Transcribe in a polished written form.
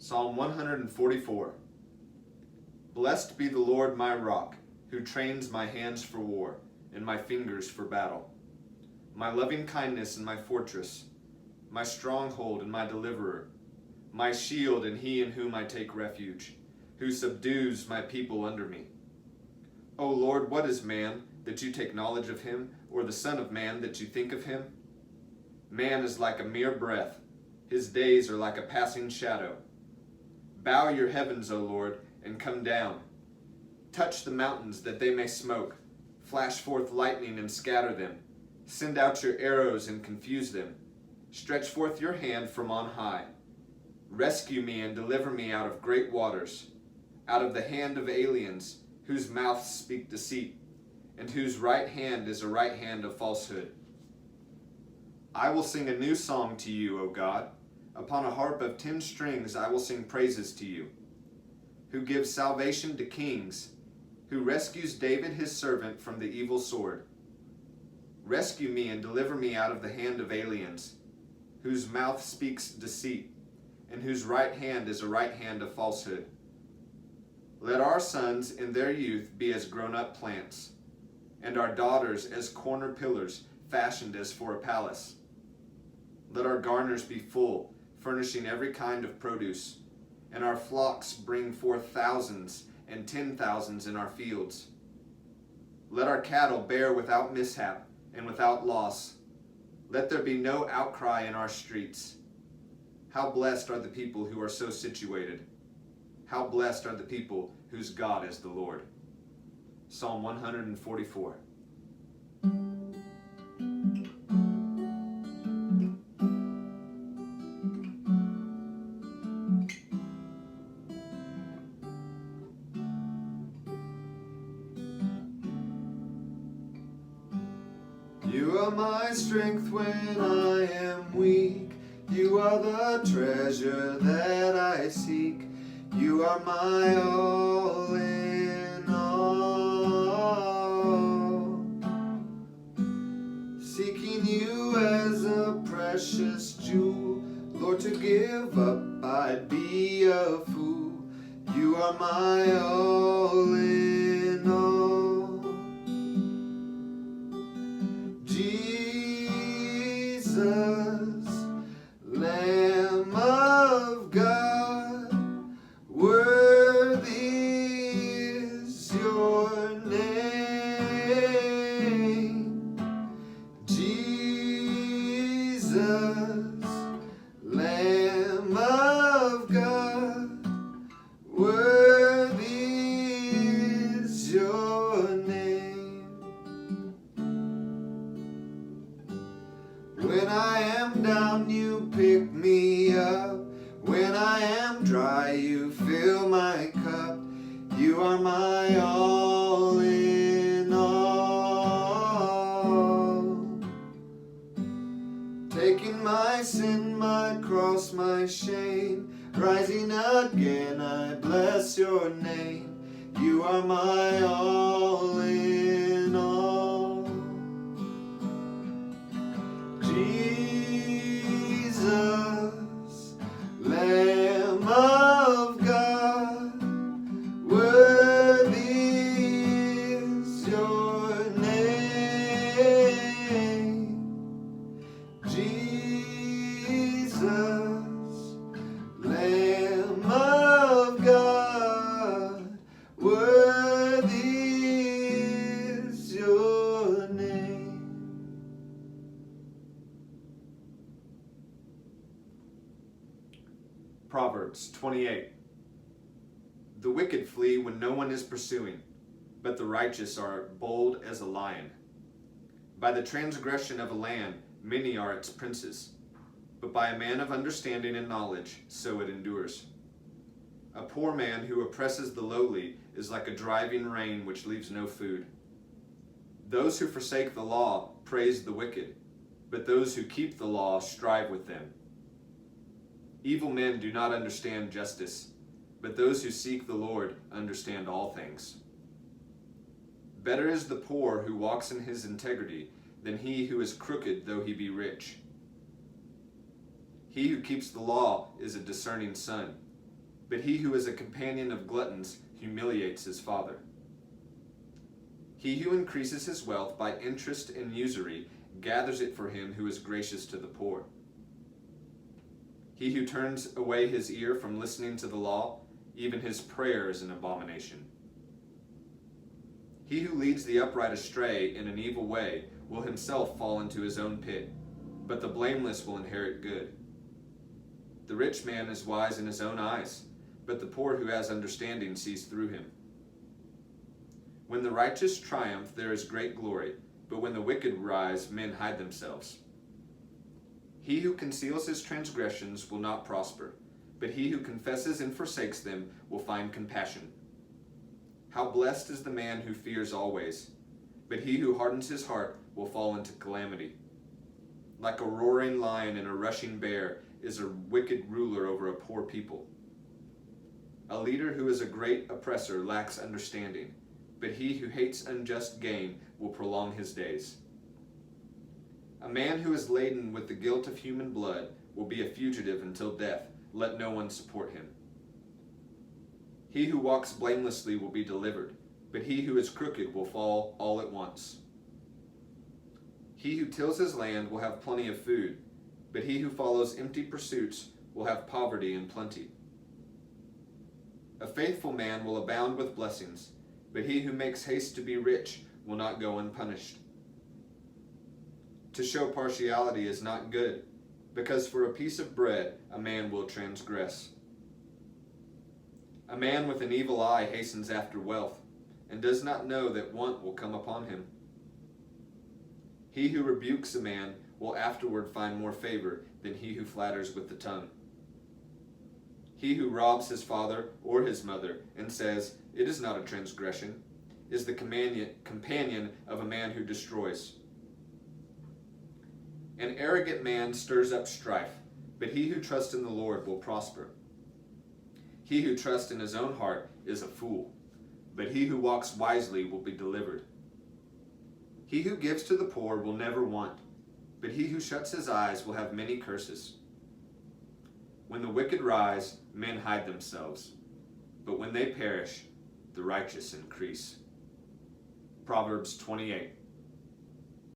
Psalm 144. Blessed be the Lord my rock, who trains my hands for war, and my fingers for battle. My loving kindness and my fortress, my stronghold and my deliverer, my shield and he in whom I take refuge, who subdues my people under me. O Lord, what is man, that you take knowledge of him, or the son of man, that you think of him? Man is like a mere breath, his days are like a passing shadow. Bow your heavens, O Lord, and come down. Touch the mountains that they may smoke. Flash forth lightning and scatter them. Send out your arrows and confuse them. Stretch forth your hand from on high. Rescue me and deliver me out of great waters, out of the hand of aliens, whose mouths speak deceit, and whose right hand is a right hand of falsehood. I will sing a new song to you, O God. Upon a harp of 10 strings I will sing praises to you, who gives salvation to kings, who rescues David his servant from the evil sword. Rescue me and deliver me out of the hand of aliens, whose mouth speaks deceit, and whose right hand is a right hand of falsehood. Let our sons in their youth be as grown-up plants, and our daughters as corner pillars fashioned as for a palace. Let our garners be full, furnishing every kind of produce, and our flocks bring forth thousands and 10,000s in our fields. Let our cattle bear without mishap and without loss. Let there be no outcry in our streets. How blessed are the people who are so situated. How blessed are the people whose God is the Lord. Psalm 144. You are my strength when I am weak. You are the treasure that I seek. You are my all in all. Seeking you as a precious jewel, Lord, to give up I'd be a fool. You are my all in all. Jesus, Lamb of God, worthy is your name. Jesus, Lamb of God, worthy is your name. When I am down, you pick me up. When I am dry, you fill my cup. You are my all in all. Taking my sin, my cross, my shame, rising again, I bless your name. You are my all in all. Jesus, Lamb of God, worthy is your name. Jesus, Lamb of God, worthy is your name. Proverbs 28. The wicked flee when no one is pursuing, but the righteous are bold as a lion. By the transgression of a land, many are its princes, but by a man of understanding and knowledge, so it endures. A poor man who oppresses the lowly is like a driving rain which leaves no food. Those who forsake the law praise the wicked, but those who keep the law strive with them. Evil men do not understand justice, but those who seek the Lord understand all things. Better is the poor who walks in his integrity than he who is crooked though he be rich. He who keeps the law is a discerning son, but he who is a companion of gluttons humiliates his father. He who increases his wealth by interest and usury gathers it for him who is gracious to the poor. He who turns away his ear from listening to the law, even his prayer is an abomination. He who leads the upright astray in an evil way will himself fall into his own pit, but the blameless will inherit good. The rich man is wise in his own eyes, but the poor who has understanding sees through him. When the righteous triumph, there is great glory, but when the wicked rise, men hide themselves. He who conceals his transgressions will not prosper, but he who confesses and forsakes them will find compassion. How blessed is the man who fears always, but he who hardens his heart will fall into calamity. Like a roaring lion and a rushing bear is a wicked ruler over a poor people. A leader who is a great oppressor lacks understanding, but he who hates unjust gain will prolong his days. A man who is laden with the guilt of human blood will be a fugitive until death. Let no one support him. He who walks blamelessly will be delivered, but he who is crooked will fall all at once. He who tills his land will have plenty of food, but he who follows empty pursuits will have poverty and plenty. A faithful man will abound with blessings, but he who makes haste to be rich will not go unpunished. To show partiality is not good, because for a piece of bread a man will transgress. A man with an evil eye hastens after wealth, and does not know that want will come upon him. He who rebukes a man will afterward find more favor than he who flatters with the tongue. He who robs his father or his mother and says, "It is not a transgression," is the companion of a man who destroys. An arrogant man stirs up strife, but he who trusts in the Lord will prosper. He who trusts in his own heart is a fool, but he who walks wisely will be delivered. He who gives to the poor will never want, but he who shuts his eyes will have many curses. When the wicked rise, men hide themselves, but when they perish, the righteous increase. Proverbs 28.